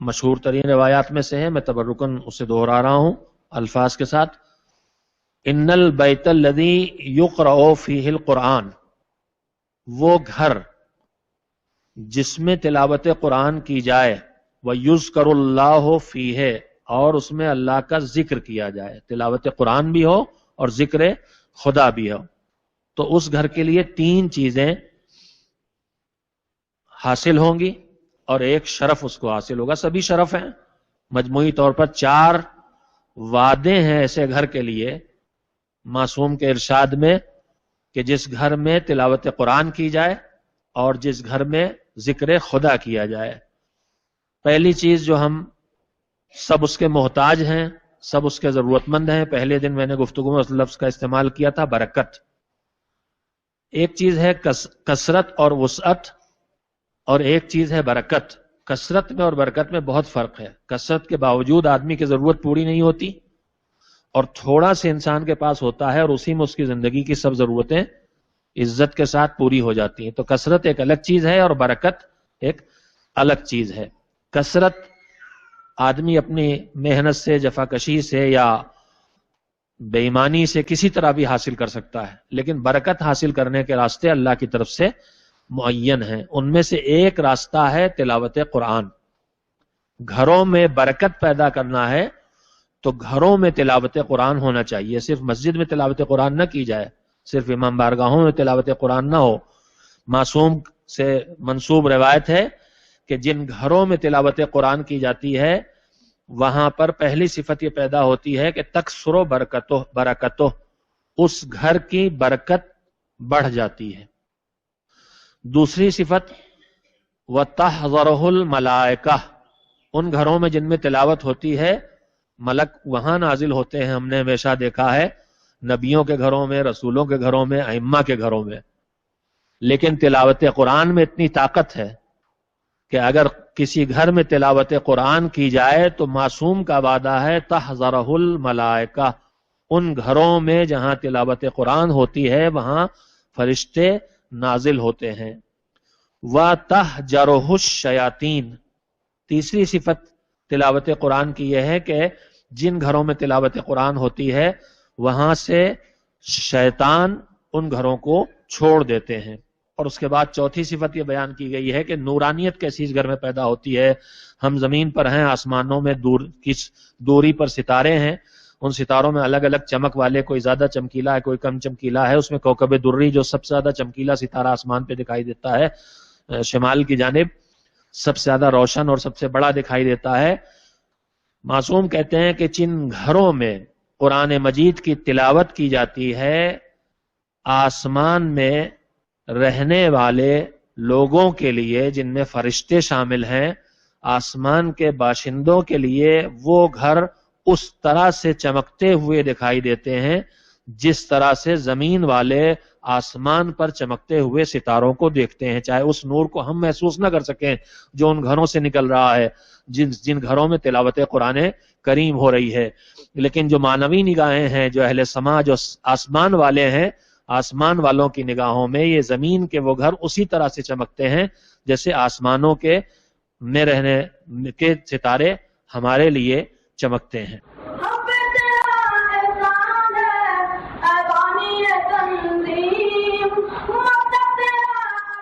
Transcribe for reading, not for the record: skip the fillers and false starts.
مشہور ترین روایات میں سے ہے، میں تبرکن اسے دہرا رہا ہوں الفاظ کے ساتھ. ان البیت الذی یقرأ فیہ القرآن، وہ گھر جس میں تلاوت قرآن کی جائے، وَيُذْكَرُ اللَّهُ فِيهِ، اور اس میں اللہ کا ذکر کیا جائے، تلاوت قرآن بھی ہو اور ذکر خدا بھی ہو، تو اس گھر کے لیے 3 چیزیں حاصل ہوں گی اور ایک شرف اس کو حاصل ہوگا. سبھی شرف ہیں، مجموعی طور پر 4 وعدے ہیں ایسے گھر کے لیے معصوم کے ارشاد میں کہ جس گھر میں تلاوت قرآن کی جائے اور جس گھر میں ذکر خدا کیا جائے. پہلی چیز جو ہم سب اس کے محتاج ہیں، سب اس کے ضرورت مند ہیں، پہلے دن میں نے گفتگو میں اس لفظ کا استعمال کیا تھا، برکت. ایک چیز ہے کثرت اور وسعت، اور ایک چیز ہے برکت. کثرت میں اور برکت میں بہت فرق ہے. کثرت کے باوجود آدمی کی ضرورت پوری نہیں ہوتی، اور تھوڑا سے انسان کے پاس ہوتا ہے اور اسی میں اس کی زندگی کی سب ضرورتیں عزت کے ساتھ پوری ہو جاتی ہیں. تو کثرت ایک الگ چیز ہے اور برکت ایک الگ چیز ہے. کثرت آدمی اپنی محنت سے، جفاکشی سے یا بے ایمانی سے کسی طرح بھی حاصل کر سکتا ہے، لیکن برکت حاصل کرنے کے راستے اللہ کی طرف سے معین ہیں. ان میں سے ایک راستہ ہے تلاوت قرآن. گھروں میں برکت پیدا کرنا ہے تو گھروں میں تلاوت قرآن ہونا چاہیے. صرف مسجد میں تلاوت قرآن نہ کی جائے، صرف امام بارگاہوں میں تلاوت قرآن نہ ہو. معصوم سے منسوب روایت ہے کہ جن گھروں میں تلاوت قرآن کی جاتی ہے وہاں پر پہلی صفت یہ پیدا ہوتی ہے کہ تکثر برکتہ، اس گھر کی برکت بڑھ جاتی ہے. دوسری صفت وَتَحْضَرُهُ الْمَلَائِكَةُ، ان گھروں میں جن میں تلاوت ہوتی ہے ملک وہاں نازل ہوتے ہیں. ہم نے ہمیشہ دیکھا ہے نبیوں کے گھروں میں، رسولوں کے گھروں میں، ائمہ کے گھروں میں. لیکن تلاوت قرآن میں اتنی طاقت ہے کہ اگر کسی گھر میں تلاوت قرآن کی جائے تو معصوم کا وعدہ ہے تحضرہ الملائکہ، ان گھروں میں جہاں تلاوت قرآن ہوتی ہے وہاں فرشتے نازل ہوتے ہیں. وَتَحْجَرُهُ الشَّيَاطِينُ، تیسری صفت تلاوت قرآن کی یہ ہے کہ جن گھروں میں تلاوت قرآن ہوتی ہے وہاں سے شیطان ان گھروں کو چھوڑ دیتے ہیں. اور اس کے بعد چوتھی صفت یہ بیان کی گئی ہے کہ نورانیت کیسی اس گھر میں پیدا ہوتی ہے. ہم زمین پر ہیں، آسمانوں میں کس دوری پر ستارے ہیں، ان ستاروں میں الگ الگ چمک والے، کوئی زیادہ چمکیلا ہے کوئی کم چمکیلا ہے. اس میں کوكب دری جو سب سے زیادہ چمکیلا ستارہ آسمان پہ دکھائی دیتا ہے شمال کی جانب، سب سے زیادہ روشن اور سب سے بڑا دکھائی دیتا ہے. معصوم کہتے ہیں کہ جن گھروں میں قرآن مجید کی تلاوت کی جاتی ہے آسمان میں رہنے والے لوگوں کے لیے، جن میں فرشتے شامل ہیں، آسمان کے باشندوں کے لیے وہ گھر اس طرح سے چمکتے ہوئے دکھائی دیتے ہیں جس طرح سے زمین والے آسمان پر چمکتے ہوئے ستاروں کو دیکھتے ہیں، چاہے اس نور کو ہم محسوس نہ کر سکیں جو ان گھروں سے نکل رہا ہے جن گھروں میں تلاوت قرآن کریم ہو رہی ہے. لیکن جو معنوی نگاہیں ہیں، جو اہل سما، جو آسمان والے ہیں، آسمان والوں کی نگاہوں میں یہ زمین کے وہ گھر اسی طرح سے چمکتے ہیں جیسے آسمانوں کے میں رہنے کے ستارے ہمارے لیے چمکتے ہیں.